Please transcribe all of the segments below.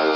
Hello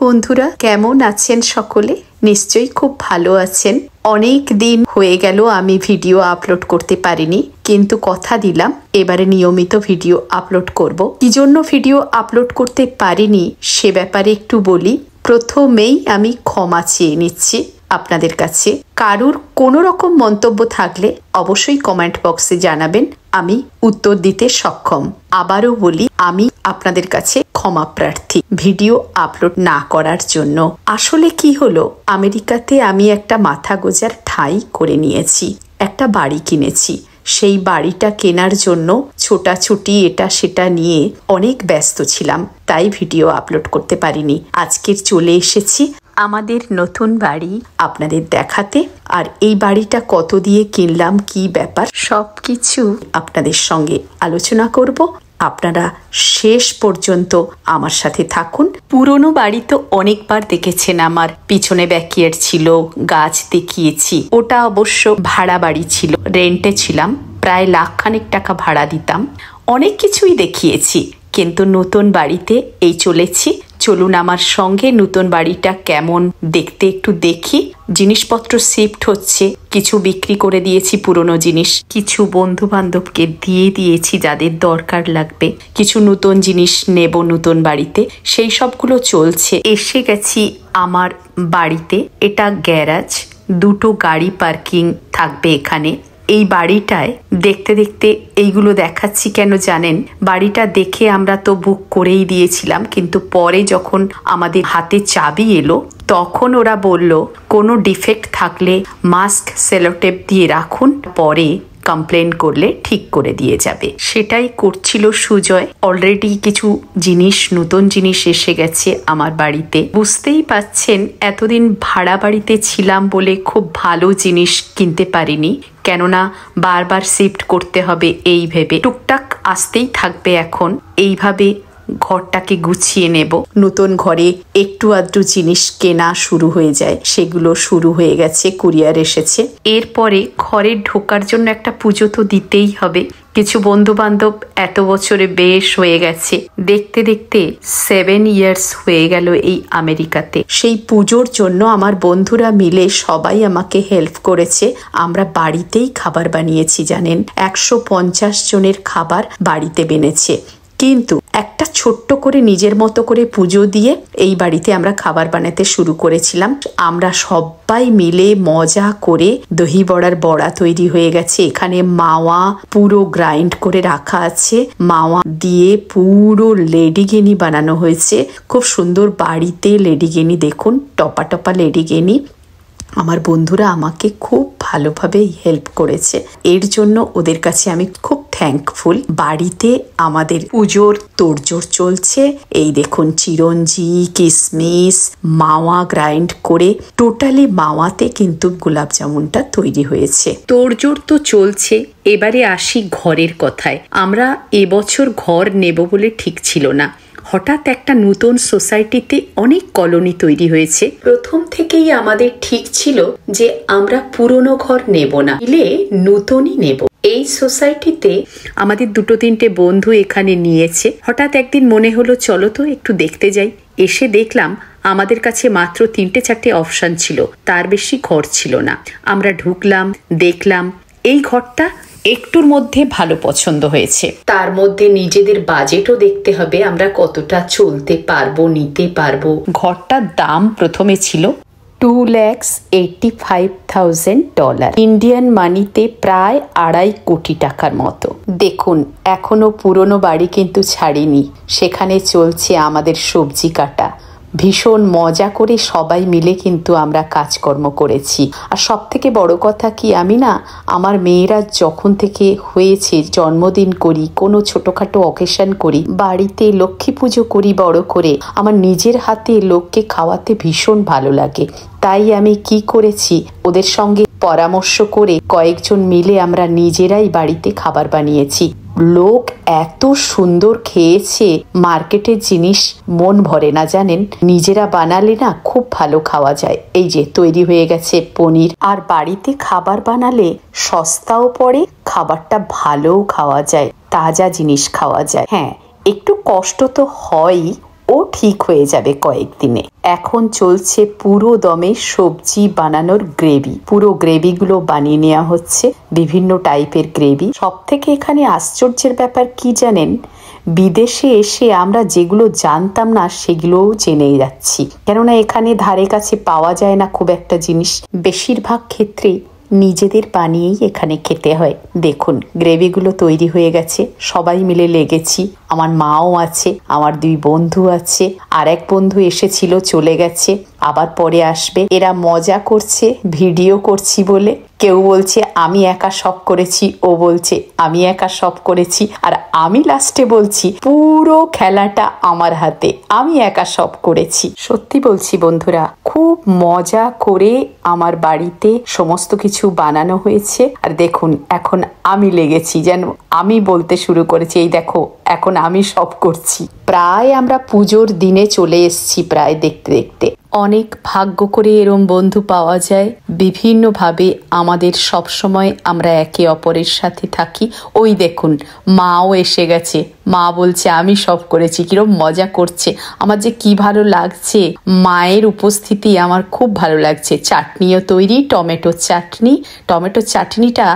বন্ধুরা, কেমন আছেন সকলে? নিশ্চয়ই খুব ভালো আছেন। অনেক দিন হয়ে গেল আমি ভিডিও আপলোড করতে পারিনি, কিন্তু কথা দিলাম এবারে নিয়মিত ভিডিও আপলোড করব। কি জন্য ভিডিও আপলোড করতে পারিনি সে ব্যাপারে একটু বলি। প্রথমেই আমি ক্ষমা চেয়ে নিচ্ছি আপনাদের কাছে। কারুর কোনো রকম মন্তব্য থাকলে অবশ্যই কমেন্ট বক্সে জানাবেন, আমি উত্তর দিতে সক্ষম। আবারও বলি, আমি আপনাদের কাছে ক্ষমা প্রার্থী ভিডিও আপলোড না করার জন্য। আসলে কি হলো, আমেরিকাতে আমি একটা মাথা গোজার ঠাঁই করে নিয়েছি, একটা বাড়ি কিনেছি। সেই বাড়িটা কেনার জন্য ছোটাছুটি এটা সেটা নিয়ে অনেক ব্যস্ত ছিলাম, তাই ভিডিও আপলোড করতে পারিনি। আজকের চলে এসেছি আমাদের নতুন বাড়ি আপনাদের দেখাতে। আর এই বাড়িটা কত দিয়ে কিনলাম, কি ব্যাপার, সবকিছু আপনাদের সঙ্গে আলোচনা করব। আপনারা শেষ পর্যন্ত আমার সাথে থাকুন। পুরনো বাড়ি তো অনেকবার দেখেছেন, আমার পিছনে ব্যাকইয়ার্ড ছিল, গাছ দেখিয়েছি। ওটা অবশ্য ভাড়া বাড়ি ছিল, রেন্টে ছিলাম, প্রায় লাখখানেক টাকা ভাড়া দিতাম। অনেক কিছুই দেখিয়েছি, কিন্তু নতুন বাড়িতে এই চলেছি। চলুন আমার সঙ্গে নতুন বাড়িটা কেমন দেখতে একটু দেখি। জিনিসপত্র শিফট হচ্ছে, কিছু বিক্রি করে দিয়েছি পুরনো জিনিস, কিছু বন্ধু বান্ধবকে দিয়ে দিয়েছি যাদের দরকার লাগবে, কিছু নতুন জিনিস নেব নতুন বাড়িতে, সেই সবগুলো চলছে। এসে গেছি আমার বাড়িতে। এটা গ্যারাজ, দুটো গাড়ি পার্কিং থাকবে এখানে। এই বাড়িটায় দেখতে দেখতে এইগুলো দেখাচ্ছি কেন জানেন? বাড়িটা দেখে আমরা তো বুক করেই দিয়েছিলাম, কিন্তু পরে যখন আমাদের হাতে চাবি এলো তখন ওরা বলল কোনো ডিফেক্ট থাকলে মাস্ক সেলোটেপ দিয়ে রাখুন, পরে কমপ্লেন করলে ঠিক করে দিয়ে যাবে। সেটাই করছিল সুজয়। অলরেডি কিছু জিনিস, নতুন জিনিস এসে গেছে আমার বাড়িতে। বুঝতেই পাচ্ছেন এতদিন ভাড়া বাড়িতে ছিলাম বলে খুব ভালো জিনিস কিনতে পারিনি, কেননা বারবার শিফট করতে হবে এই ভেবে। টুকটাক আসতেই থাকবে এখন, এইভাবে ঘরটাকে গুছিয়ে নেব। নতুন ঘরে একটু আধটু জিনিস কেনা শুরু হয়ে যায়, সেগুলো শুরু হয়ে গেছে, কুরিয়ার এসেছে। এরপরে ঘরে ঢোকার জন্য একটা পুজো তো দিতেই হবে। কিছু বন্ধু বান্ধব এত বছরে বেশ হয়ে গেছে, দেখতে দেখতে 7 ইয়ার্স হয়ে গেল এই আমেরিকাতে। সেই পুজোর জন্য আমার বন্ধুরা মিলে সবাই আমাকে হেল্প করেছে। আমরা বাড়িতেই খাবার বানিয়েছি জানেন, 150 জনের খাবার বাড়িতে বেনেছে। কিন্তু একটা ছোট্ট করে নিজের মতো করে পুজো দিয়ে এই বাড়িতে আমরা খাবার বানাতে শুরু করেছিলাম। আমরা সবাই মিলে মজা করে দহি বড়ার বড়া তৈরি হয়ে গেছে। এখানে মাওয়া পুরো গ্রাইন্ড করে রাখা আছে, মাওয়া দিয়ে পুরো লেডিকেনি বানানো হয়েছে। খুব সুন্দর বাড়িতে লেডিকেনি, দেখুন টপা টপা লেডিকেনি। আমার বন্ধুরা আমাকে খুব ভালোভাবে হেল্প করেছে, এর জন্য ওদের কাছে আমি খুব থ্যাঙ্কফুল। বাড়িতে আমাদের পুজোর তোড়জোড় চলছে। এই দেখুন চিরঞ্জি, কিশমিশ, মাওয়া গ্রাইন্ড করে টোটালি মাওয়াতে কিন্তু গোলাপ জামুনটা তৈরি হয়েছে। তোড়জোড় তো চলছে। এবারে আসি ঘরের কথায়। আমরা এবছর ঘর নেব বলে ঠিক ছিল না, হঠাৎ একটা নতুন সোসাইটিতে অনেক কলোনি তৈরি হয়েছে। প্রথম থেকেই আমাদের ঠিক ছিল যে আমরা পুরনো ঘর নেব না, নিলে নতুনই নেব। এই সোসাইটিতে আমাদের 2-3টে বন্ধু এখানে নিয়েছে। হঠাৎ একদিন মনে হলো চলো তো একটু দেখতে যাই। এসে দেখলাম আমাদের কাছে মাত্র 3-4টে অপশন ছিল, তার বেশি ঘর ছিল না। আমরা ঢুকলাম, দেখলাম এই ঘরটা একটুর মধ্যে ভালো পছন্দ হয়েছে। তার মধ্যে নিজেদের বাজেটও দেখতে হবে, আমরা কতটা চলতে পারবো, নিতে পারবো। ঘরটার দাম প্রথমে ছিল $2,85,000, ইন্ডিয়ান মানিতে প্রায় 2.5 কোটি টাকার মতো। দেখুন এখনো পুরনো বাড়ি কিন্তু ছাড়িনি, সেখানে চলছে আমাদের সবজি কাটা। ভীষণ মজা করে সবাই মিলে কিন্তু আমরা কাজকর্ম করেছি। আর সব থেকে বড় কথা কি, আমি না আমার মেয়েরা যখন থেকে হয়েছে জন্মদিন করি, কোনো ছোটখাটো অকেশন করি, বাড়িতে লক্ষ্মী পুজো করি বড় করে, আমার নিজের হাতে লোককে খাওয়াতে ভীষণ ভালো লাগে। তাই আমি কি করেছি, ওদের সঙ্গে পরামর্শ করে কয়েকজন মিলে আমরা নিজেরাই বাড়িতে খাবার বানিয়েছি। লোক এত সুন্দর খেয়েছে, মার্কেটের জিনিস মন ভরে না জানেন। নিজেরা বানালে না খুব ভালো খাওয়া যায়। এই যে তৈরি হয়ে গেছে পনির। আর বাড়িতে খাবার বানালে সস্তাও পড়ে, খাবারটা ভালোও খাওয়া যায়, তাজা জিনিস খাওয়া যায়। হ্যাঁ, একটু কষ্ট তো হয়ই, ও ঠিক হয়ে যাবে কয়েকদিনে। এখন চলছে পুরো দমে সবজি বানানোর গ্রেভি। পুরো গ্রেভিগুলো বানিয়ে নেওয়া হচ্ছে, বিভিন্ন টাইপের গ্রেভি। সব থেকে এখানে আশ্চর্যের ব্যাপার কি জানেন, বিদেশে এসে আমরা যেগুলো জানতাম না সেগুলোও জেনে যাচ্ছি। কেননা এখানে ধারে কাছে পাওয়া যায় না খুব একটা জিনিস। বেশিরভাগ ক্ষেত্রে নিজেদের বানিয়েই এখানে খেতে হয়। দেখুন গ্রেভিগুলো তৈরি হয়ে গেছে, সবাই মিলে লেগেছি। আমার মাও আছে, আমার 2 বন্ধু আছে, আর এক বন্ধু এসেছিল চলে গেছে, আবার পরে আসবে। এরা মজা করছে ভিডিও করছি বলে। কেউ বলছে আমি একা সব করেছি, ও বলছে আমি একা সব করেছি, আর আমি লাস্টে বলছি পুরো খেলাটা আমার হাতে, আমি একা সব করেছি। সত্যি বলছি বন্ধুরা, খুব মজা করে আমার বাড়িতে সমস্ত কিছু বানানো হয়েছে। আর দেখুন এখন আমি লেগেছি, যেন আমি বলতে শুরু করেছি, এই দেখো এখন আমি সব করছি। প্রায় আমরা পুজোর দিনে চলে এসেছি প্রায় দেখতে দেখতে। অনেক ভাগ্য করে এরম বন্ধু পাওয়া যায় বিভিন্নভাবে। আমাদের সব সময় আমরা একে অপরের সাথে থাকি। ওই দেখুন মাও এসে গেছে, মা বলছে আমি সব করেছি, কিরম মজা করছে। আমার যে কি ভালো লাগছে, মায়ের উপস্থিতি আমার খুব ভালো লাগছে। চাটনিও তৈরি, টমেটো চাটনিটা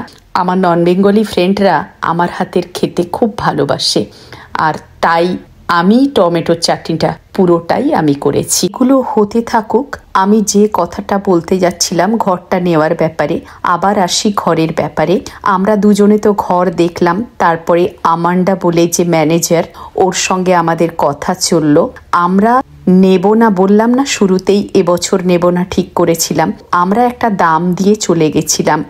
আমার নন বেঙ্গলি ফ্রেন্ডরা আমার হাতের খেতে খুব ভালোবাসে, আর তাই আমি টমেটোর চাটনিটা পুরোটাই আমি করেছি। এগুলো হতে থাকুক, আমি যে কথাটা বলতে যাচ্ছিলাম ঘরটা নেওয়ার ব্যাপারে, আবার আসি ঘরের ব্যাপারে। আমরা দুজনে তো ঘর দেখলাম, তারপরে আমান্ডা বলে যে ম্যানেজার, ওর সঙ্গে আমাদের কথা চললো। আমরা নেব না বললাম না শুরুতেই, এবছর নেব না ঠিক করেছিলাম। আমরা একটা দাম দিয়ে চলে গেছিলাম,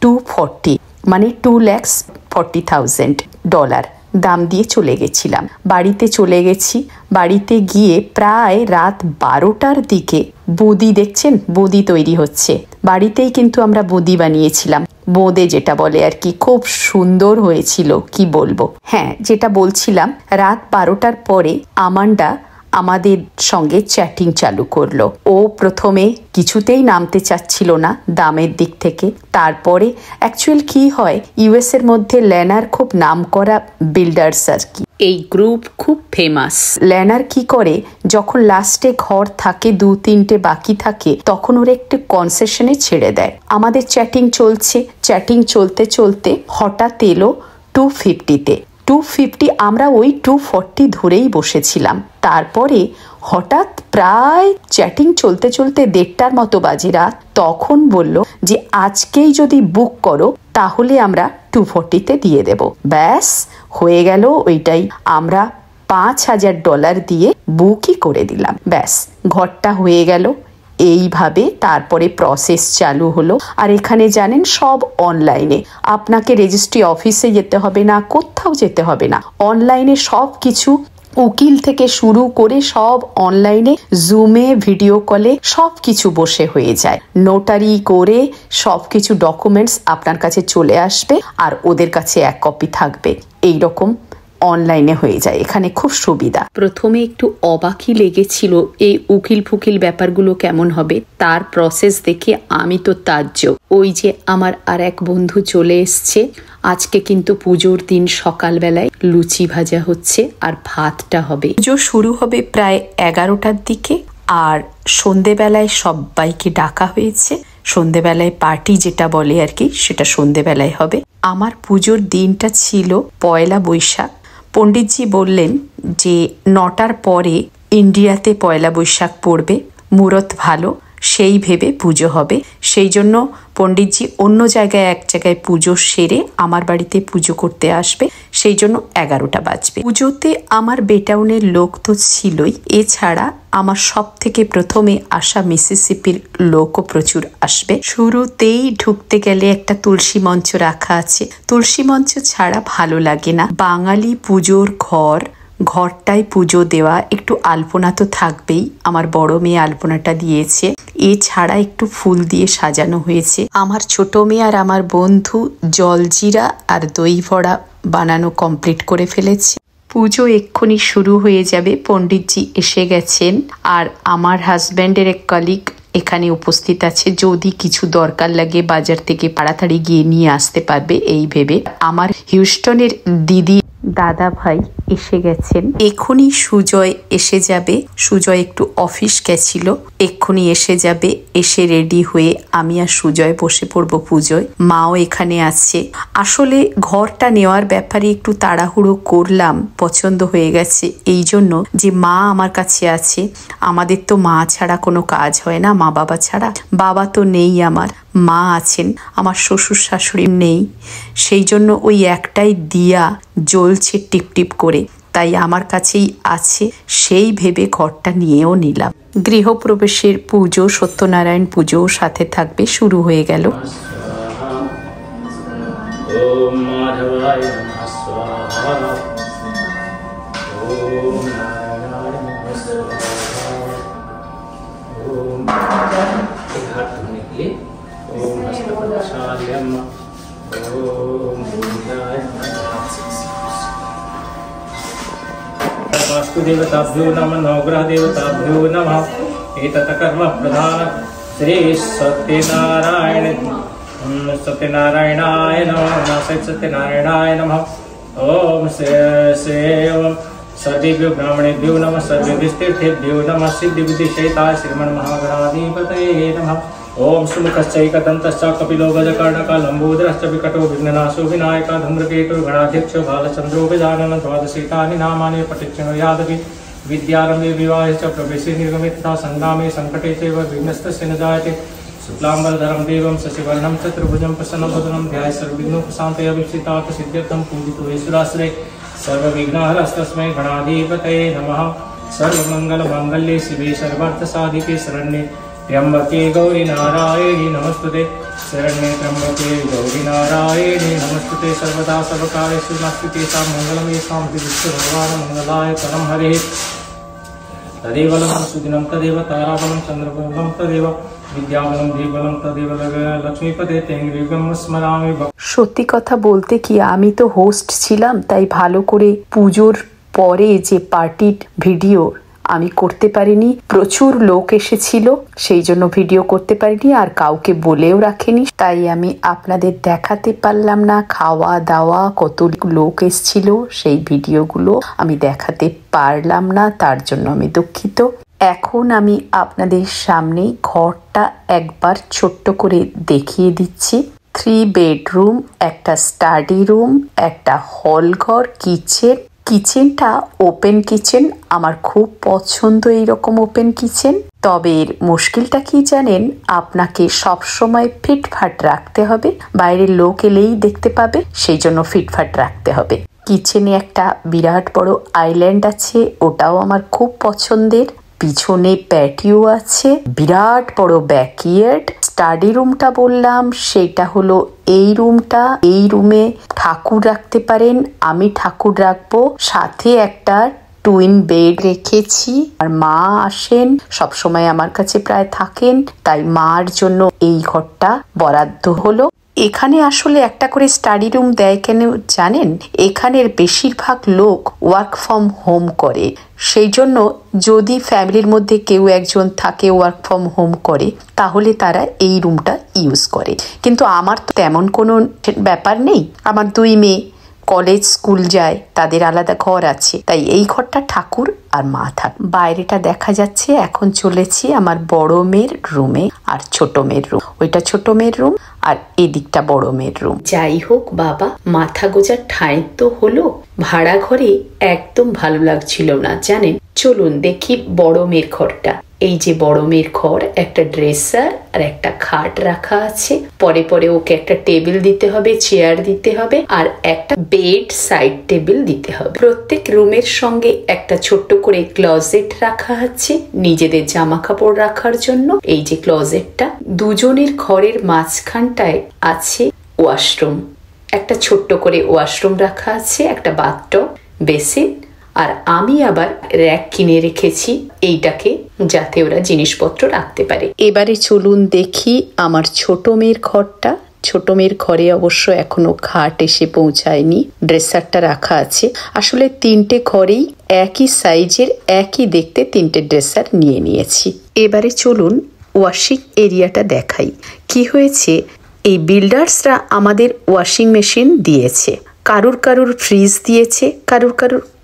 240 মানে $2,40,000 দাম দিয়ে চলে গেছিলাম। বাড়িতে চলে গেছি, বাড়িতে গিয়ে প্রায় রাত 12টার দিকে বুঁদি, দেখছেন বুঁদি তৈরি হচ্ছে বাড়িতেই, কিন্তু আমরা বুঁদি বানিয়েছিলাম, বোঁদে যেটা বলে আর কি। খুব সুন্দর হয়েছিল, কি বলবো। হ্যাঁ, যেটা বলছিলাম, রাত 12টার পরে আমান্ডা আমাদের সঙ্গে চ্যাটিং চালু করলো। ও প্রথমে কিছুতেই নামতে চাচ্ছিল না দামের দিক থেকে। তারপরে অ্যাকচুয়াল কি হয়, ইউএস এর মধ্যে ল্যানার খুব নাম করা বিল্ডার্স আর কি, এই গ্রুপ খুব ফেমাস। ল্যানার কি করে, যখন লাস্টে ঘর থাকে 2-3টে বাকি থাকে, তখন ওরা একটু কনসেশনে ছেড়ে দেয়। আমাদের চ্যাটিং চলছে, চ্যাটিং চলতে চলতে হঠাৎ এলো 250-তে। 250, আমরা ওই 240 ধরেই বসেছিলাম। তারপরে হঠাৎ প্রায় চ্যাটিং চলতে চলতে 1:30টার মতো বাজে রাত, তখন বলল যে আজকেই যদি বুক করো তাহলে আমরা 240-তে দিয়ে দেব। ব্যাস হয়ে গেল ওইটাই। আমরা $5,000 দিয়ে বুকই করে দিলাম, ব্যাস ঘরটা হয়ে গেল। এইভাবে তারপরে প্রসেস চালু হলো। আর এখানে জানেন সব অনলাইনে, আপনাকে রেজিস্ট্রি অফিসে যেতে হবে না, কোথাও যেতে হবে না, অনলাইনে সব কিছু, উকিল থেকে শুরু করে সব অনলাইনে, জুমে, ভিডিও কলে সব কিছু বসে হয়ে যায়। নোটারি করে সব কিছু ডকুমেন্টস আপনার কাছে চলে আসবে, আর ওদের কাছে 1 কপি থাকবে। এই রকম অনলাইনে হয়ে যায়, এখানে খুব সুবিধা। প্রথমে একটু অবাকই লেগেছিল এই উকিল ফুকিল ব্যাপারগুলো কেমন হবে, তার প্রসেস দেখে আমি তো তাজ্জব। ওই যে আমার আর এক বন্ধু চলে এসছে। আজকে কিন্তু পুজোর দিন সকালবেলায় লুচি ভাজা হচ্ছে আর ভাতটা হবে। পুজো শুরু হবে প্রায় 11টার দিকে, আর সন্ধেবেলায় সবাইকে ডাকা হয়েছে। সন্ধেবেলায় পার্টি যেটা বলে আর কি, সেটা সন্ধেবেলায় হবে। আমার পুজোর দিনটা ছিল 1 বৈশাখ। পণ্ডিতজি বললেন যে 9টার পরে ইন্ডিয়াতে 1 বৈশাখ পড়বে, মুহূর্ত ভালো, সেই ভেবে পুজো হবে। সেই জন্য পণ্ডিতজি অন্য জায়গায় এক জায়গায় পুজো সেরে আমার বাড়িতে পুজো করতে আসবে, সেই জন্য 11টা বাজবে। পুজোতে আমার বেটাউনের লোক তো ছিলই, এছাড়া আমার সব থেকে প্রথমে আসা মিসিসিপির লোকও প্রচুর আসবে। শুরুতেই ঢুকতে গেলে একটা তুলসী মঞ্চ রাখা আছে, তুলসী মঞ্চ ছাড়া ভালো লাগে না। বাঙালি পুজোর ঘর ঘরটায় পুজো দেওয়া, একটু আলপনা তো থাকবেই। আমার বড় মেয়ে আলপনাটা দিয়েছে, এছাড়া একটু ফুল দিয়ে সাজানো হয়েছে। আমার ছোট মেয়ে আর আমার বন্ধু জলজিরা আর দই ভরা বানানো কমপ্লিট করে ফেলেছে। পুজো এক্ষুনি শুরু হয়ে যাবে। পণ্ডিতজি এসে গেছেন আর আমার হাজব্যান্ডের এক কলিগ এখানে উপস্থিত আছে। যদি কিছু দরকার লাগে বাজার থেকে তাড়াতাড়ি গিয়ে নিয়ে আসতে পারবে এই ভেবে। আমার হিউস্টনের দিদি দাদা ভাই এসে গেছেন। এক্ষুনি সুজয় এসে যাবে। সুজয় একটু অফিস গেছিল, এক্ষুনি এসে যাবে। এসে রেডি হয়ে আমি আর সুজয় বসে পড়বো পুজোয়। মাও এখানে আছে। আসলে ঘরটা নেওয়ার ব্যাপারে একটু তাড়াহুড়ো করলাম, পছন্দ হয়ে গেছে এই জন্য যে মা আমার কাছে আছে। আমাদের তো মা ছাড়া কোনো কাজ হয় না, মা বাবা ছাড়া। বাবা তো নেই, আমার মা আছেন, আমার শ্বশুর শাশুড়ি নেই। সেই জন্য ওই একটাই দিয়া জ্বলছে টিপটিপ করে, তাই আমার কাছেই আছে। সেই ভেবে ঘরটা নিয়েও নিলাম। গৃহপ্রবেশের পুজো, সত্যনারায়ণ পুজো সাথে থাকবে। শুরু হয়ে গেল। वास्तुदेवताभ्यो नमः, नवग्रह देवताभ्यो नमः। एतत् कर्म प्रधान श्री सत्यनारायणाय नमः। सत्यनारायणाय नमः। ओम सेव सर्वेभ्यो ब्राह्मणेभ्यो नमः, सर्वेभ्यस्तीर्थेभ्यो नमः। सिद्धिबुद्धिसहिताय श्रीमन्महागणाधिपतये नमः। ओम सुमुखश्चैकदन्तश्च कपिलो गजकर्णकः लम्बोदरश्च विकटो विघ्ननाशो विनायकः धूम्रकेतुः गणाध्यक्षो बालचन्द्रो गजाननः। द्वादशैतानि नामानि पठिष्यन्नो यादवि। विद्यारम्भे विवाहे च प्रवेशे निर्गमे तथा सन्धामे सङ्कटे चैव विघ्नस्तस्य न जायते। शुक्लाम्बरधरं देवं शशिवर्णं चतुर्भुजं प्रसन्नवदनं ध्यायेत् सर्वविघ्नोपशान्तये। अभीष्टदायक सिद्ध्यर्थं पूजितो ईश्वराश्रये सर्वविघ्नहरस्तस्मै गणाधिपतये नमः। सर्वमङ्गलमाङ्गल्ये शिवे सर्वार्थसाधिके शरण्ये त्र्यंबके गौरी नारायणी नमस्तुते। शरण्ये त्र्यंबके गौरी नारायणी नमस्तुते। सर्वदा सर्वकार्येषु नमस्ते सा मंगलम येषां विष्णु भगवान् मंगलाय परम हरिः। तदेव बलं सुदिनं तदेव ताराबलं चन्द्रबलं तदेव विद्याबलं देवबलं तदेव लक्ष्मीपते तेङ्गं स्मरामि। সত্যি কথা বলতে কি, আমি তো হোস্ট ছিলাম, তাই ভালো করে পুজোর পরে যে পার্টির ভিডিও আমি করতে পারিনি। প্রচুর লোক এসেছিল, সেই জন্য ভিডিও করতে পারিনি আর কাউকে বলেও রাখিনি। তাই আমি আপনাদের দেখাতে পারলাম না খাওয়া দাওয়া, কত লোক এসেছিল সেই ভিডিওগুলো আমি দেখাতে পারলাম না, তার জন্য আমি দুঃখিত। এখন আমি আপনাদের সামনে ঘরটা একবার ছোট্ট করে দেখিয়ে দিচ্ছি। 3 বেডরুম, একটা স্টাডি রুম, একটা হল ঘর, কিচেন। কিচেনটা ওপেন কিচেন, আমার খুব পছন্দ এইরকম ওপেন কিচেন। তবে এর মুশকিলটা কি জানেন, আপনাকে সবসময় ফিটফাট রাখতে হবে, বাইরের লোক এলেই দেখতে পাবে, সেই জন্য ফিটফাট রাখতে হবে। কিচেনে একটা বিরাট বড় আইল্যান্ড আছে, ওটাও আমার খুব পছন্দের। পিছনে প্যাটিও আছে, বিরাট বড় ব্যাকইয়ার্ড। স্টাডি রুমটা বললাম, সেটা হলো এই রুমটা। এই রুমে ঠাকুর রাখতে পারেন, আমি ঠাকুর রাখবো। সাথে একটা টুইন বেড রেখেছি। আর মা আসেন সবসময়, আমার কাছে প্রায় থাকেন, তাই মার জন্য এই ঘরটা বরাদ্দ হলো। এখানে আসলে একটা করে স্টাডি রুম দেয় কেন জানেন, এখানের বেশিরভাগ লোক ওয়ার্ক ফ্রম হোম করে, সেই জন্য যদি ফ্যামিলির মধ্যে কেউ একজন থাকে ওয়ার্ক ফ্রম হোম করে, তাহলে তারা এই রুমটা ইউজ করে। কিন্তু আমার তো তেমন কোনো ব্যাপার নেই, আমার 2 মেয়ে কলেজ স্কুল যায়, তাদের আলাদা ঘর আছে, তাই এই ঘরটা ঠাকুর আর মা থাক। বাইরেটা দেখা যাচ্ছে। এখন চলেছি আমার বড় মেয়ের রুমে আর ছোট মেয়ের রুম। ওইটা ছোট মেয়ের রুম আর এদিকটা বড় মেয়ের রুম। যাই হোক বাবা, মাথা গোজার ঠাঁই তো হলো। ভাড়া ঘরে একদম ভালো লাগছিল না জানেন। চলুন দেখি বড় মেয়ের ঘরটা। এই যে বড় মেয়ের ঘর, একটা ড্রেসার আর একটা খাট রাখা আছে। পরে পরে ওকে একটা টেবিল দিতে হবে, চেয়ার দিতে হবে আর একটা বেড সাইড টেবিল দিতে হবে। প্রত্যেক রুমের সঙ্গে একটা ছোট্ট করে ক্লোজেট রাখা আছে নিজেদের জামা কাপড় রাখার জন্য। এই যে ক্লোজেটটা, দুজনের ঘরের মাঝখানটায় আছে ওয়াশরুম। একটা ছোট্ট করে ওয়াশরুম রাখা আছে, একটা বাথটব, বেসিন আর আমি আবার র্যাক কিনে রেখেছি এইটাকে, যাতে ওরা জিনিসপত্র রাখতে পারে। এবারে চলুন দেখি আমার ছোট মেয়ের ঘরটা। ছোট মেয়ের ঘরে অবশ্য এখনো খাট এসে পৌঁছায়নি, ড্রেসারটা রাখা আছে। আসলে 3টে ঘরেই একই সাইজের, একই দেখতে 3টে ড্রেসার নিয়ে নিয়েছি। এবারে চলুন ওয়াশিং এরিয়াটা দেখাই। কি হয়েছে, এই বিল্ডার্সরা আমাদের ওয়াশিং মেশিন দিয়েছে, কারুর ফ্রিজ দিয়েছে, কারুর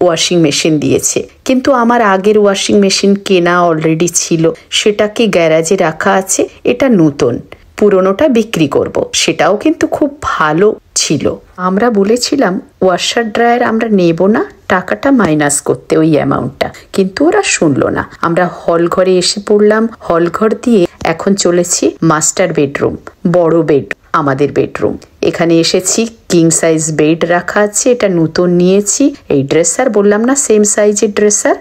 ওয়াশিং মেশিন দিয়েছে। কিন্তু আমার আগের ওয়াশিং মেশিন কেনা অলরেডি ছিল, সেটাকে গ্যারাজে রাখা আছে। এটা নতুন, পুরনোটা বিক্রি করব। সেটাও কিন্তু খুব ভালো ছিল। আমরা বলেছিলাম ওয়াশার ড্রায়ার আমরা নেব না, টাকাটা মাইনাস করতে ওই অ্যামাউন্টটা, কিন্তু ওরা শুনলো না। আমরা হল ঘরে এসে পড়লাম। হল ঘর দিয়ে এখন চলেছি মাস্টার বেডরুম, বড় বেড, আমাদের বেডরুম। এখানে এসেছি, কিং সাইজ বেড রাখা আছে, এটা নতুন নিয়েছি। এই ড্রেসার বললাম না, সেম সাইজের ড্রেসার।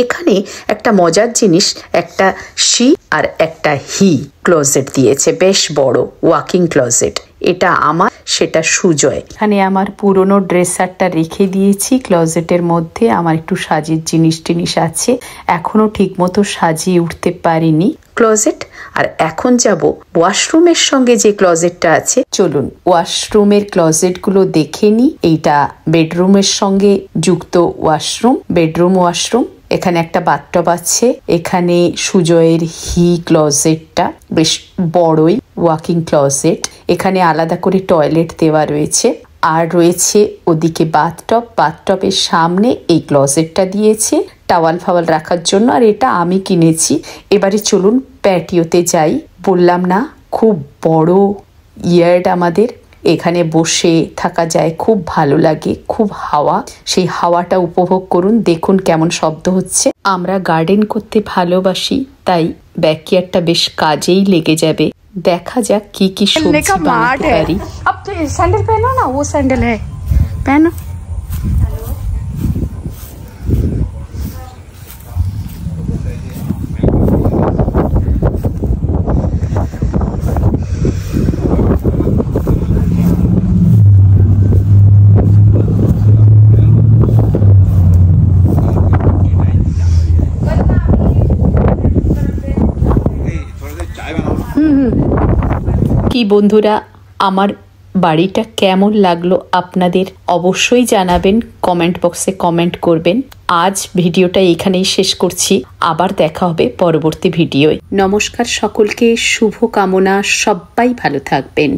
এখানে একটা মজার জিনিস, একটা শি আর একটা হি ক্লোজেট দিয়েছে, বেশ বড় ওয়াকিং ক্লোজেট। এটা আমার, সেটা সুজয়। এখানে আমার পুরনো ড্রেসারটা রেখে দিয়েছি ক্লোজেটের মধ্যে। আমার একটু সাজের জিনিস আছে, এখনো ঠিক মতো সাজিয়ে উঠতে পারিনি ক্লোজেট। আর এখন যাব ওয়াশরুমের সঙ্গে যে ক্লোজেটটা আছে। চলুন ওয়াশরুমের ক্লোজেটগুলো দেখে নিই। এইটা বেডরুমের সঙ্গে যুক্ত ওয়াশরুম, বেডরুম ওয়াশরুম। এখানে একটা বাথটব আছে। এখানে সুজয়ের হি ক্লোজেটটা বেশ বড়ই ওয়াকিং ক্লোজেট। এখানে আলাদা করে টয়লেট দেওয়া রয়েছে। আর রয়েছে ওদিকে বাথটব, বাথটবের সামনে এই ক্লোজেটটা দিয়েছে টাওয়াল ফাওয়াল রাখার জন্য। আর এটা আমি কিনেছি। এবারে চলুন প্যাটিওতে যাই। বললাম না, খুব বড় ইয়ার্ড আমাদের, এখানে বসে থাকা যায়, খুব ভালো লাগে, খুব হাওয়া। সেই হাওয়াটা উপভোগ করুন, দেখুন কেমন শব্দ হচ্ছে। আমরা গার্ডেন করতে ভালোবাসি, তাই ব্যাকইয়ার্ডটা বেশ কাজেই লেগে যাবে। দেখা যাক কি কি সবজি বানাতে পারি। अब तो सैंडल पहनो ना, वो सैंडल है, पहनो। কি বন্ধুরা, আমার বাড়িটা কেমন লাগলো আপনাদের অবশ্যই জানাবেন, কমেন্ট বক্সে কমেন্ট করবেন। আজ ভিডিওটা এখানেই শেষ করছি, আবার দেখা হবে পরবর্তী ভিডিওয়। নমস্কার সকলকে, শুভ কামনা, সবাই ভালো থাকবেন।